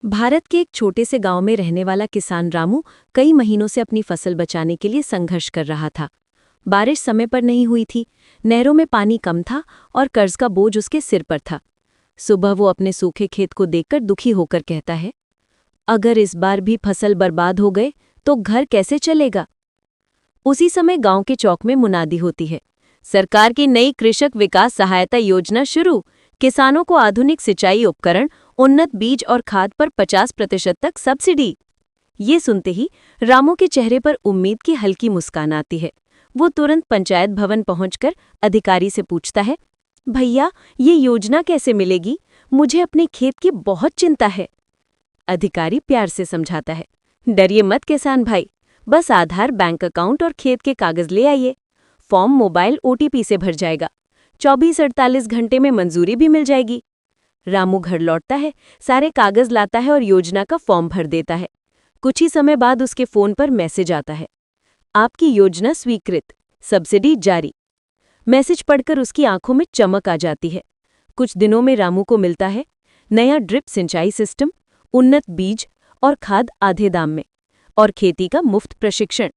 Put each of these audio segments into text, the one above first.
भारत के एक छोटे से गांव में रहने वाला किसान रामू कई महीनों से अपनी फसल बचाने के लिए संघर्ष कर रहा था। बारिश समय पर नहीं हुई थी, नहरों में पानी कम था और कर्ज का बोझ उसके सिर पर था। सुबह वो अपने सूखे खेत को देखकर दुखी होकर कहता है, अगर इस बार भी फसल बर्बाद हो गए तो घर कैसे चलेगा। उसी समय गांव के चौक में मुनादी होती है, सरकार की नई कृषक विकास सहायता योजना शुरू। किसानों को आधुनिक सिंचाई उपकरण, उन्नत बीज और खाद पर 50% तक सब्सिडी। ये सुनते ही रामू के चेहरे पर उम्मीद की हल्की मुस्कान आती है। वो तुरंत पंचायत भवन पहुंचकर अधिकारी से पूछता है, भैया ये योजना कैसे मिलेगी, मुझे अपने खेत की बहुत चिंता है। अधिकारी प्यार से समझाता है, डरिए मत किसान भाई, बस आधार, बैंक अकाउंट और खेत के कागज ले आइए। फॉर्म मोबाइल OTP से भर जाएगा। 24-48 घंटे में मंजूरी भी मिल जाएगी। रामू घर लौटता है, सारे कागज लाता है और योजना का फॉर्म भर देता है। कुछ ही समय बाद उसके फोन पर मैसेज आता है, आपकी योजना स्वीकृत, सब्सिडी जारी। मैसेज पढ़कर उसकी आंखों में चमक आ जाती है। कुछ दिनों में रामू को मिलता है नया ड्रिप सिंचाई सिस्टम, उन्नत बीज और खाद आधे दाम में, और खेती का मुफ्त प्रशिक्षण।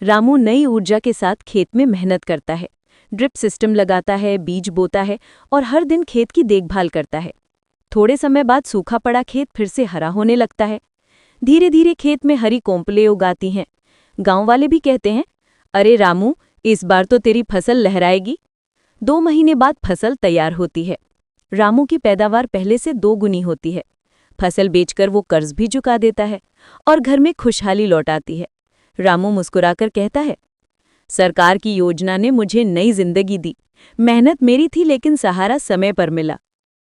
रामू नई ऊर्जा के साथ खेत में मेहनत करता है, ड्रिप सिस्टम लगाता है, बीज बोता है और हर दिन खेत की देखभाल करता है। थोड़े समय बाद सूखा पड़ा खेत फिर से हरा होने लगता है। धीरे धीरे खेत में हरी कोंपलें उगाती हैं। गांव वाले भी कहते हैं, अरे रामू, इस बार तो तेरी फसल लहराएगी। 2 महीने बाद फसल तैयार होती है। रामू की पैदावार पहले से 2 गुनी होती है। फसल बेचकर वो कर्ज भी चुका देता है और घर में खुशहाली लौट आती है। रामू मुस्कुराकर कहता है, सरकार की योजना ने मुझे नई जिंदगी दी। मेहनत मेरी थी लेकिन सहारा समय पर मिला।